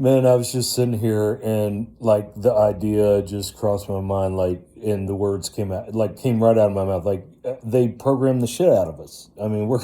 Man, I was just sitting here and like the idea just crossed my mind, like, and the words came out, like, came right out of my mouth. Like, they programmed the shit out of us. I mean, we're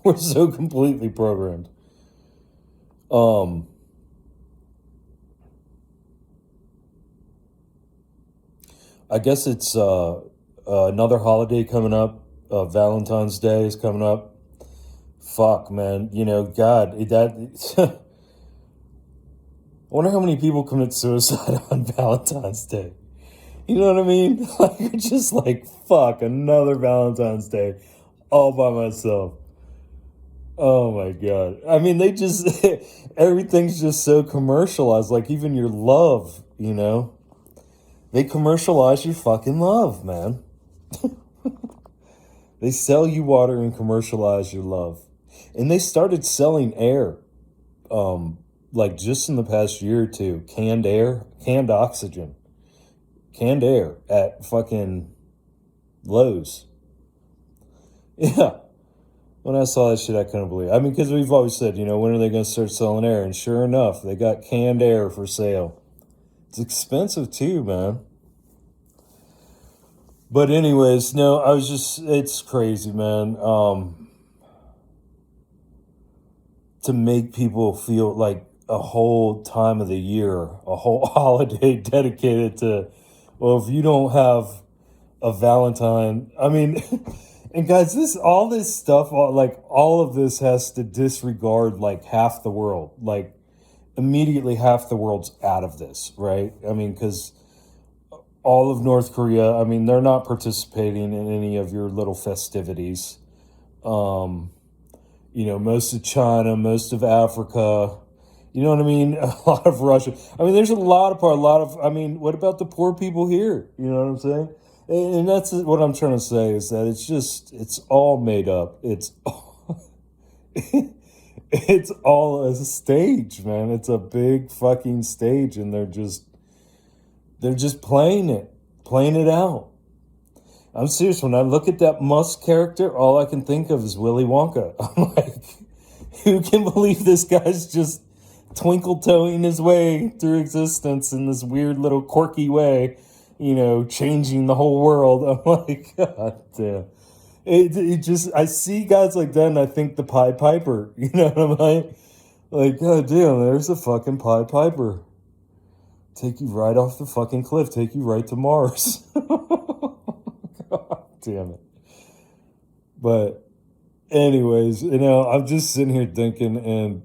we're so completely programmed. Um, I guess it's another holiday coming up. Valentine's Day is coming up. Fuck, man. You know, God, that. I wonder how many people commit suicide on Valentine's Day. You know what I mean? Like, it's just like, fuck, another Valentine's Day all by myself. Oh my God. I mean, they just, everything's just so commercialized. Like, even your love, you know? They commercialize your fucking love, man. They sell you water and commercialize your love. And they started selling air, um, like just in the past year or two, canned air, canned oxygen, canned air at fucking Lowe's. Yeah. When I saw that shit, I couldn't believe it. I mean, because we've always said, you know, when are they going to start selling air? And sure enough, they got canned air for sale. It's expensive too, man. But anyways, no, I was just, it's crazy, man. To make people feel like a whole time of the year, a whole holiday dedicated to, well, if you don't have a Valentine, I mean, and guys, all this stuff, like all of this has to disregard like half the world, like immediately half the world's out of this, right? I mean, because all of North Korea, I mean, they're not participating in any of your little festivities. Um, you know, most of China, most of Africa, you know what I mean? A lot of Russia. I mean, there's a lot of, I mean, what about the poor people here? You know what I'm saying? And that's what I'm trying to say is that it's just, it's all made up. It's all, it's all a stage, man. It's a big fucking stage, and they're just playing it out. I'm serious. When I look at that Musk character, all I can think of is Willy Wonka. I'm like, who can believe this guy's just twinkle toeing his way through existence in this weird little quirky way, you know, changing the whole world? I'm like, God damn. It just, I see guys like that and I think the Pied Piper, you know what I'm like? Like, God damn, there's a fucking Pied Piper. Take you right off the fucking cliff, take you right to Mars. God damn it. But anyways, you know, I'm just sitting here thinking, and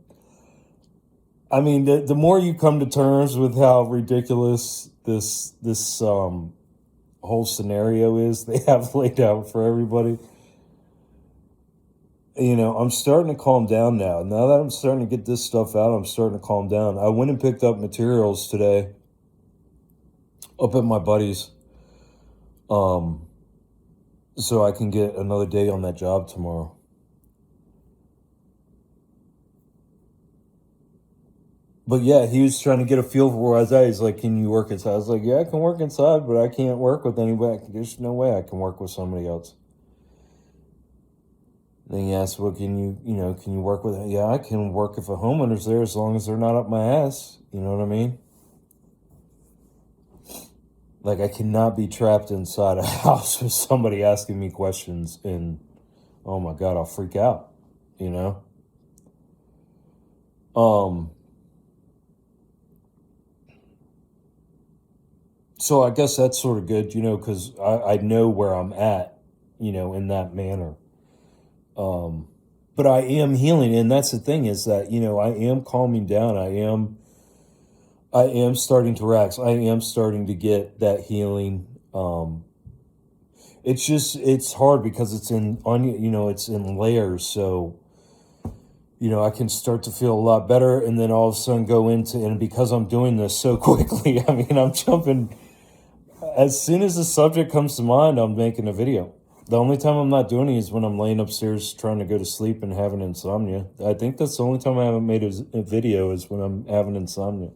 I mean, the more you come to terms with how ridiculous this whole scenario is they have laid out for everybody, you know, I'm starting to calm down now. Now that I'm starting to get this stuff out, I'm starting to calm down. I went and picked up materials today up at my buddy's, um, so I can get another day on that job tomorrow. But yeah, he was trying to get a feel for where I was at. He's like, "Can you work inside?" I was like, "Yeah, I can work inside, but I can't work with anybody. There's no way I can work with somebody else." Then he asked, "Well, can you work with it?" Yeah, I can work if a homeowner's there as long as they're not up my ass. You know what I mean? Like, I cannot be trapped inside a house with somebody asking me questions, and oh my God, I'll freak out, you know? Um, so I guess that's sort of good, you know, because I know where I'm at, you know, in that manner. Um, but I am healing, and that's the thing is that, you know, I am calming down. I am starting to relax. I am starting to get that healing. It's just, it's hard because it's in on you know, it's in layers. So, you know, I can start to feel a lot better and then all of a sudden go into, and because I'm doing this so quickly, I mean, I'm jumping as soon as the subject comes to mind, I'm making a video. The only time I'm not doing it is when I'm laying upstairs trying to go to sleep and having insomnia. I think that's the only time I haven't made a video is when I'm having insomnia.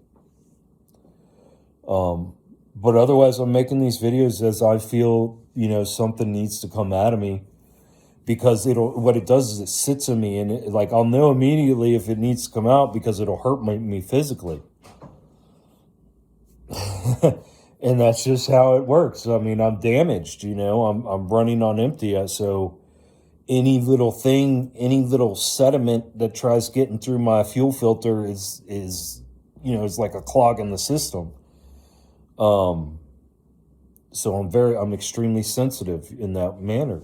Um, but otherwise, I'm making these videos as I feel, you know, something needs to come out of me because what it does is it sits in me and like, I'll know immediately if it needs to come out because it'll hurt me physically. And that's just how it works. I mean, I'm damaged, I'm running on empty. So any little thing, any little sediment that tries getting through my fuel filter is like a clog in the system. So I'm extremely sensitive in that manner,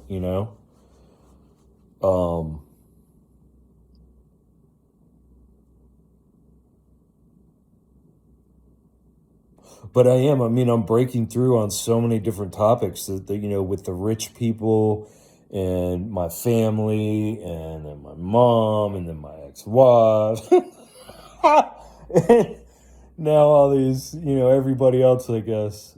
But I'm breaking through on so many different topics that with the rich people and my family and then my mom and then my ex-wife. And now all these, everybody else, I guess.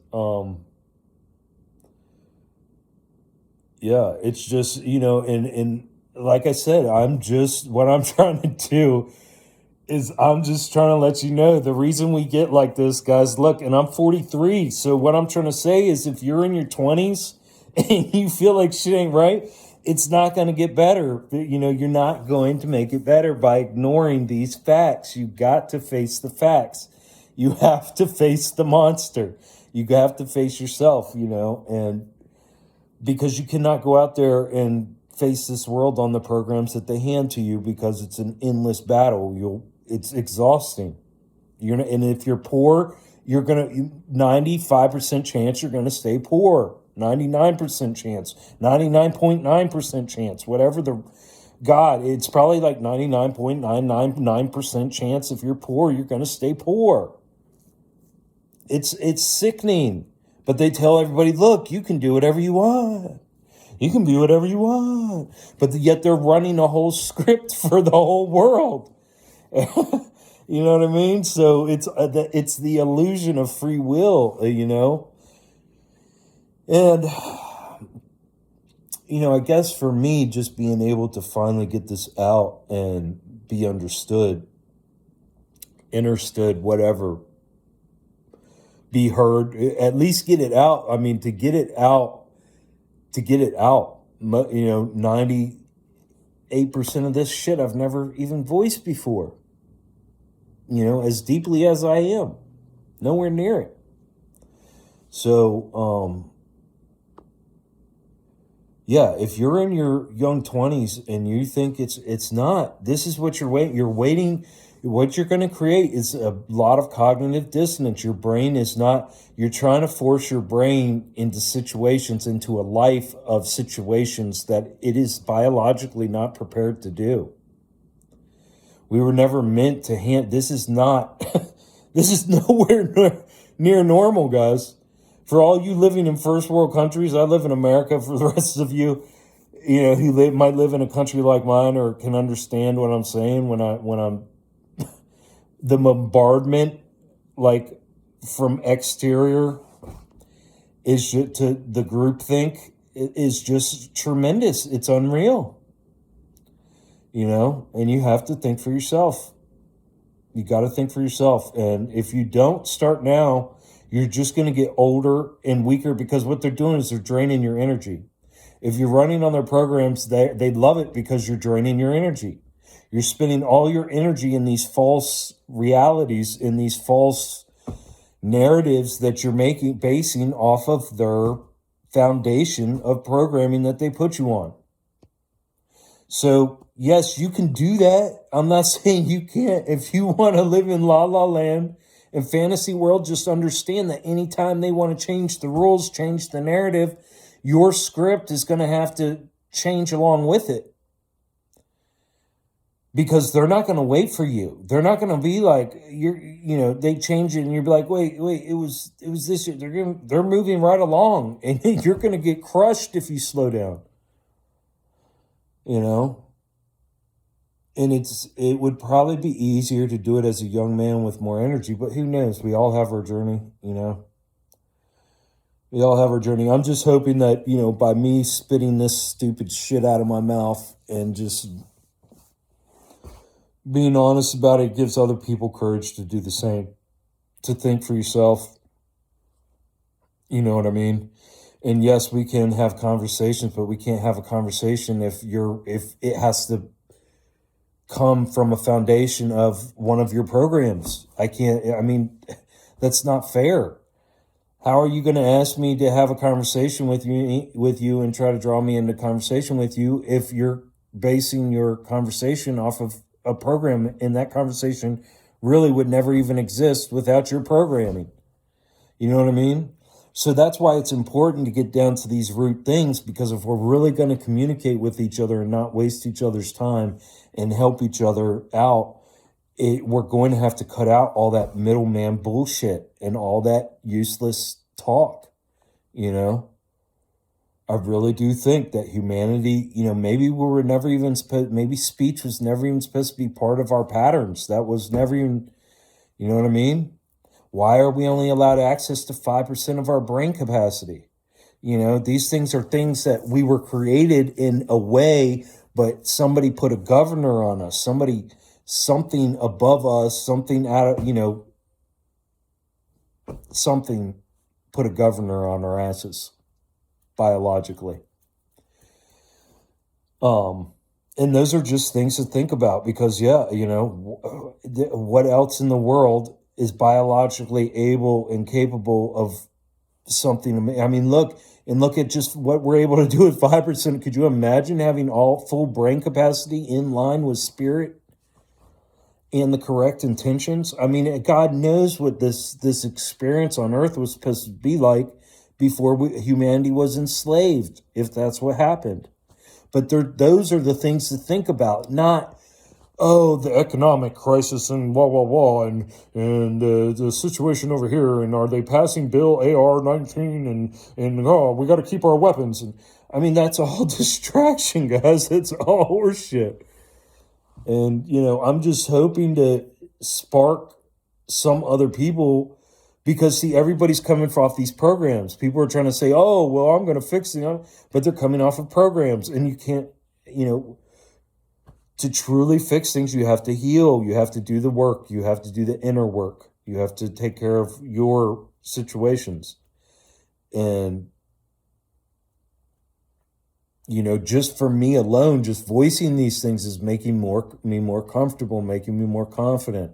Yeah, it's just, and like I said, what I'm trying to do is I'm just trying to let you know the reason we get like this, guys. Look, and I'm 43. So what I'm trying to say is if you're in your 20s and you feel like shit ain't right, it's not going to get better. You're not going to make it better by ignoring these facts. You got to face the facts. You have to face the monster. You have to face yourself, and because you cannot go out there and face this world on the programs that they hand to you because it's an endless battle. It's exhausting. And if you're poor, you're gonna 95% chance you're gonna stay poor. 99% chance, 99.9% chance, whatever it's probably like 99.999% chance if you're poor, you're gonna stay poor. It's sickening. But they tell everybody, look, you can do whatever you want. You can be whatever you want. But yet they're running a whole script for the whole world. You know what I mean? So it's the illusion of free will, And, I guess for me, just being able to finally get this out and be understood, whatever, be heard, at least get it out. I mean, to get it out, 98% of this shit I've never even voiced before, as deeply as I am, nowhere near it. So, yeah, if you're in your young 20s and you think it's not, this is what you're waiting. What you're going to create is a lot of cognitive dissonance. Your brain is not, you're trying to force your brain into a life of situations that it is biologically not prepared to do. We were never meant to this is not, this is nowhere near normal, guys. For all you living in first world countries, I live in America. For the rest of you, who might live in a country like mine or can understand what I'm saying when I'm the bombardment, like from exterior, is to the groupthink is just tremendous. It's unreal, and you have to think for yourself. You got to think for yourself. And if you don't start now, you're just going to get older and weaker because what they're doing is they're draining your energy. If you're running on their programs, they love it because you're draining your energy. You're spending all your energy in these false realities, in these false narratives that you're basing off of their foundation of programming that they put you on. So, yes, you can do that. I'm not saying you can't. If you want to live in La La Land and fantasy world, just understand that anytime they want to change the rules, change the narrative, your script is going to have to change along with it. Because they're not going to wait for you. They're not going to be like, they change it and you'll be like, wait, it was this year. They're moving right along and you're going to get crushed if you slow down. And it would probably be easier to do it as a young man with more energy, but who knows? We all have our journey, We all have our journey. I'm just hoping that, by me spitting this stupid shit out of my mouth and just being honest about it gives other people courage to do the same, to think for yourself. You know what I mean? And yes, we can have conversations, but we can't have a conversation if it has to come from a foundation of one of your programs. That's not fair. How are you going to ask me to have a conversation with you and try to draw me into conversation with you if you're basing your conversation off of a program, and that conversation really would never even exist without your programming? You know what I mean? So that's why it's important to get down to these root things, because if we're really going to communicate with each other and not waste each other's time and help each other out, we're going to have to cut out all that middleman bullshit and all that useless talk. You know, I really do think that humanity, maybe we were never even supposed, maybe speech was never even supposed to be part of our patterns. That was never even, you know what I mean? Why are we only allowed access to 5% of our brain capacity? These things are things that we were created in a way, but somebody put a governor on us, something above us, something something put a governor on our asses biologically. And those are just things to think about, because what else in the world is biologically able and capable of something? I mean, look at just what we're able to do at 5%. Could you imagine having all full brain capacity in line with spirit and the correct intentions? I mean, God knows what this experience on earth was supposed to be like before humanity was enslaved, if that's what happened. But those are the things to think about, not, the economic crisis and and the situation over here, and are they passing Bill AR-19, and we got to keep our weapons. And I mean, that's all distraction, guys. It's all horseshit. And, I'm just hoping to spark some other people, because, see, everybody's coming off these programs. People are trying to say, oh, well, I'm going to fix it, but they're coming off of programs. And you can't, to truly fix things, you have to heal. You have to do the work. You have to do the inner work. You have to take care of your situations. And, just for me alone, just voicing these things is making me more comfortable, making me more confident.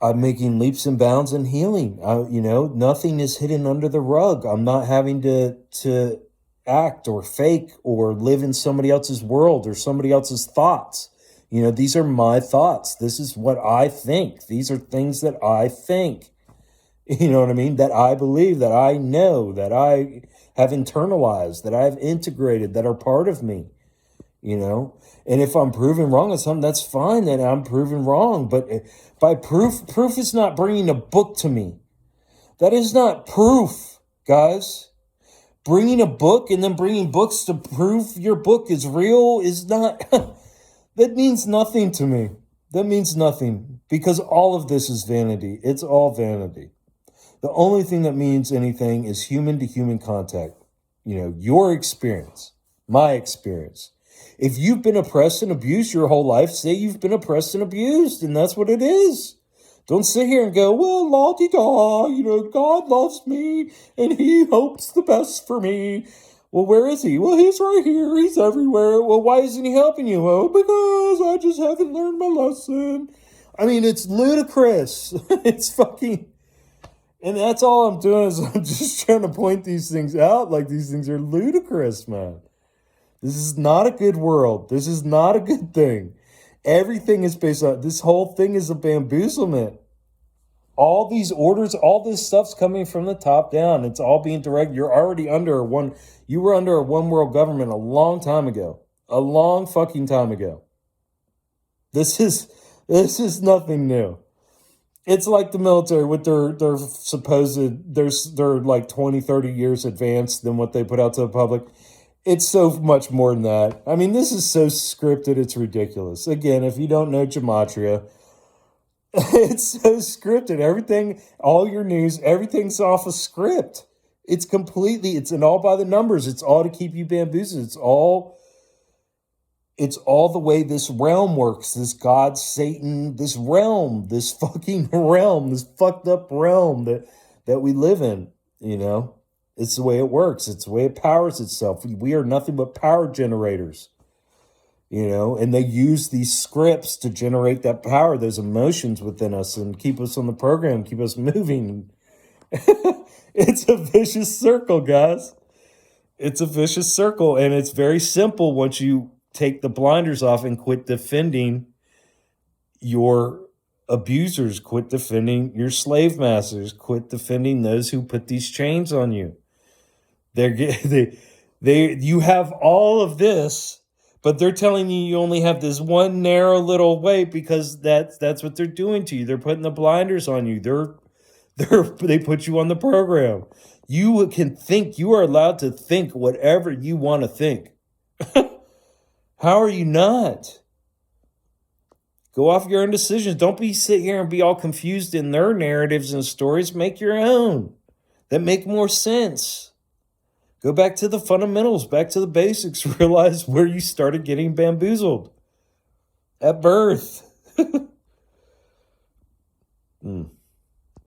I'm making leaps and bounds in healing. Nothing is hidden under the rug. I'm not having to act or fake or live in somebody else's world or somebody else's thoughts. These are my thoughts. This is what I think. These are things that I think. You know what I mean? That I believe, that I know, that I have internalized, that I've integrated, that are part of me. And if I'm proven wrong on something, that's fine, then I'm proven wrong. But by proof is not bringing a book to me. That is not proof, guys. Bringing a book and then bringing books to prove your book is real is not, that means nothing to me. That means nothing, because all of this is vanity. It's all vanity. The only thing that means anything is human to human contact. Your experience, my experience. If you've been oppressed and abused your whole life, say you've been oppressed and abused, and that's what it is. Don't sit here and go, well, la-di-da, God loves me, and he hopes the best for me. Well, where is he? Well, he's right here. He's everywhere. Well, why isn't he helping you? Oh, because I just haven't learned my lesson. I mean, it's ludicrous. It's fucking... And that's all I'm doing, is I'm just trying to point these things out. Like, these things are ludicrous, man. This is not a good world. This is not a good thing. Everything is based on, this whole thing is a bamboozlement. All these orders, all this stuff's coming from the top down. It's all being directed. You were under a one world government a long time ago. A long fucking time ago. This is nothing new. It's like the military with their supposed, they're like 20, 30 years advanced than what they put out to the public. It's so much more than that. I mean, this is so scripted, it's ridiculous. Again, if you don't know gematria, it's so scripted. Everything, all your news, everything's off a script. It's all by the numbers. It's all to keep you bamboozled. It's all the way this realm works. This God, Satan, this realm, this fucking realm, this fucked up realm that we live in, It's the way it works. It's the way it powers itself. We are nothing but power generators. and they use these scripts to generate that power, those emotions within us, and keep us on the program, keep us moving. It's a vicious circle, guys. It's a vicious circle, and it's very simple once you take the blinders off and quit defending your abusers, quit defending your slave masters, quit defending those who put these chains on you. You have all of this, but they're telling you only have this one narrow little way because that's what they're doing to you. They're putting the blinders on you. They put you on the program. You can think. You are allowed to think whatever you want to think. How are you not? Go off your own decisions. Don't sit here and be all confused in their narratives and stories. Make your own that make more sense. Go back to the fundamentals, back to the basics. Realize where you started getting bamboozled at birth.